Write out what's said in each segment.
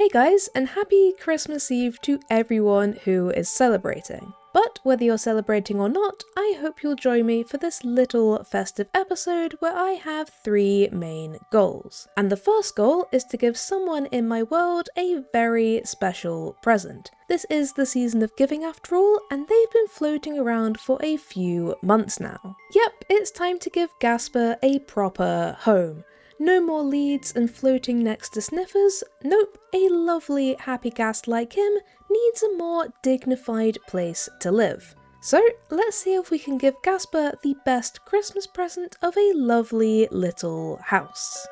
Hey guys, and happy Christmas Eve to everyone who is celebrating. But whether you're celebrating or not, I hope you'll join me for this little festive episode where I have 3 main goals. And the first goal is to give someone in my world a very special present. This is the season of giving after all, and they've been floating around for a few months now. Yep, it's time to give Gasper a proper home. No more leads and floating next to sniffers. Nope, a lovely happy gas like him needs a more dignified place to live. So let's see if we can give Gasper the best Christmas present of a lovely little house.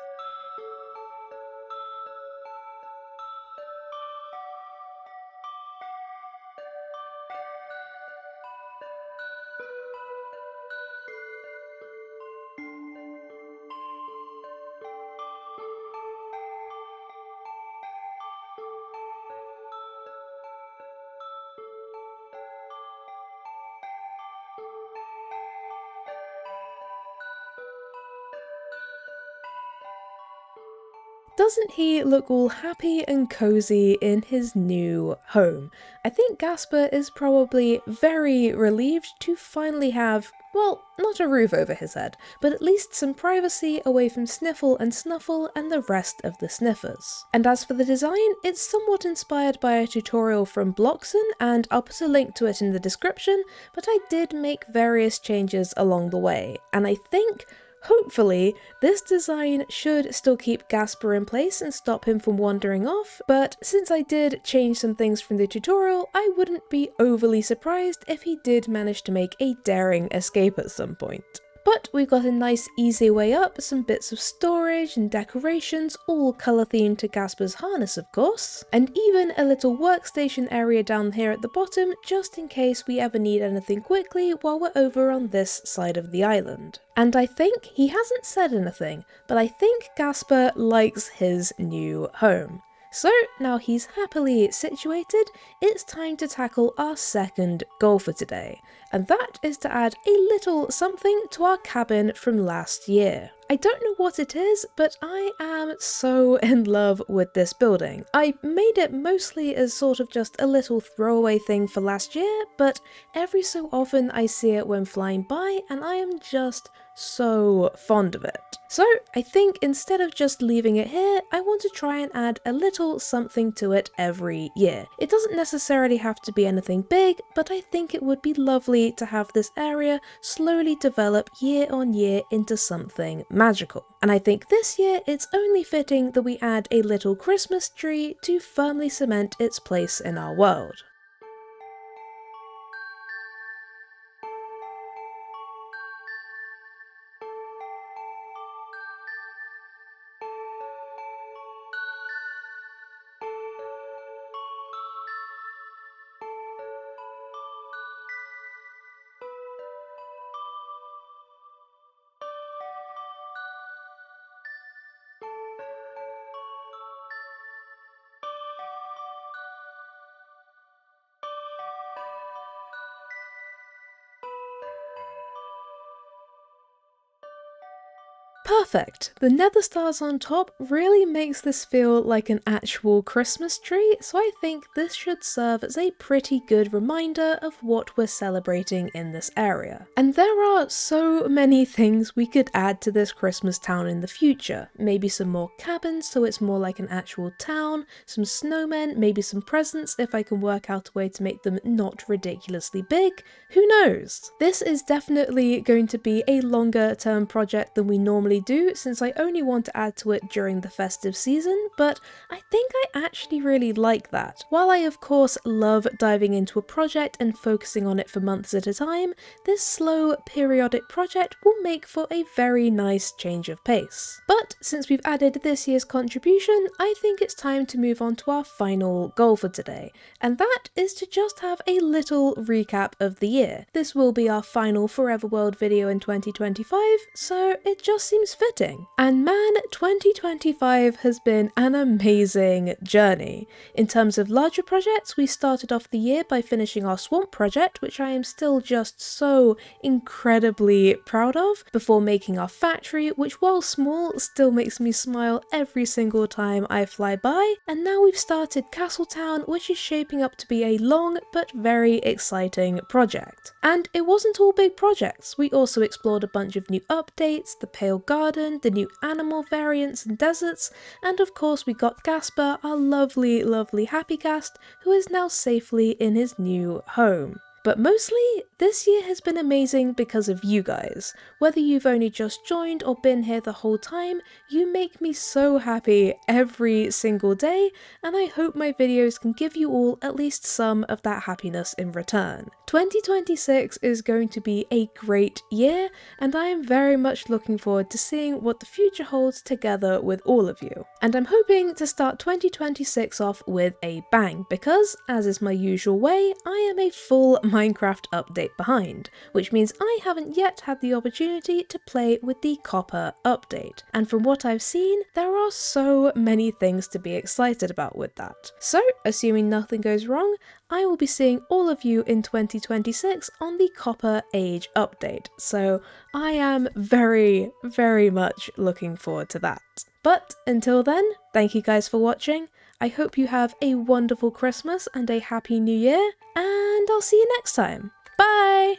Doesn't he look all happy and cozy in his new home? I think Gasper is probably very relieved to finally have, well, not a roof over his head, but at least some privacy away from Sniffle and Snuffle and the rest of the sniffers. And as for the design, it's somewhat inspired by a tutorial from Bloxen, and I'll put a link to it in the description, but I did make various changes along the way, and I think hopefully, this design should still keep Gasper in place and stop him from wandering off, but since I did change some things from the tutorial, I wouldn't be overly surprised if he did manage to make a daring escape at some point. But we've got a nice easy way up, some bits of storage and decorations, all colour themed to Gasper's harness of course, and even a little workstation area down here at the bottom just in case we ever need anything quickly while we're over on this side of the island. And I think, he hasn't said anything, but I think Gasper likes his new home. So now he's happily situated, it's time to tackle our second goal for today, and that is to add a little something to our cabin from last year. I don't know what it is, but I am so in love with this building. I made it mostly as sort of just a little throwaway thing for last year, but every so often I see it when flying by and I am just so fond of it. So I think instead of just leaving it here, I want to try and add a little something to it every year. It doesn't necessarily have to be anything big, but I think it would be lovely to have this area slowly develop year on year into something magical. And I think this year it's only fitting that we add a little Christmas tree to firmly cement its place in our world. Perfect! The nether stars on top really makes this feel like an actual Christmas tree, so I think this should serve as a pretty good reminder of what we're celebrating in this area. And there are so many things we could add to this Christmas town in the future. Maybe some more cabins so it's more like an actual town, some snowmen, maybe some presents if I can work out a way to make them not ridiculously big. Who knows? This is definitely going to be a longer term project than we normally do, since I only want to add to it during the festive season, but I think I actually really like that. While I of course love diving into a project and focusing on it for months at a time, this slow, periodic project will make for a very nice change of pace. But since we've added this year's contribution, I think it's time to move on to our final goal for today, and that is to just have a little recap of the year. This will be our final Forever World video in 2025, so it just seems seems fitting. And man, 2025 has been an amazing journey. In terms of larger projects, we started off the year by finishing our swamp project, which I am still just so incredibly proud of, before making our factory, which while small, still makes me smile every single time I fly by. And now we've started Castletown, which is shaping up to be a long but very exciting project. And it wasn't all big projects. We also explored a bunch of new updates, the Pale Garden, the new animal variants and deserts, and of course we got Gasper, our lovely, lovely happy cast, who is now safely in his new home. But mostly, this year has been amazing because of you guys. Whether you've only just joined or been here the whole time, you make me so happy every single day, and I hope my videos can give you all at least some of that happiness in return. 2026 is going to be a great year, and I am very much looking forward to seeing what the future holds together with all of you. And I'm hoping to start 2026 off with a bang, because, as is my usual way, I am a full Minecraft update behind, which means I haven't yet had the opportunity to play with the Copper update. And from what I've seen, there are so many things to be excited about with that. So, assuming nothing goes wrong, I will be seeing all of you in 2026 on the Copper Age update, so I am very, very much looking forward to that. But until then, thank you guys for watching. I hope you have a wonderful Christmas and a happy new year, and I'll see you next time. Bye!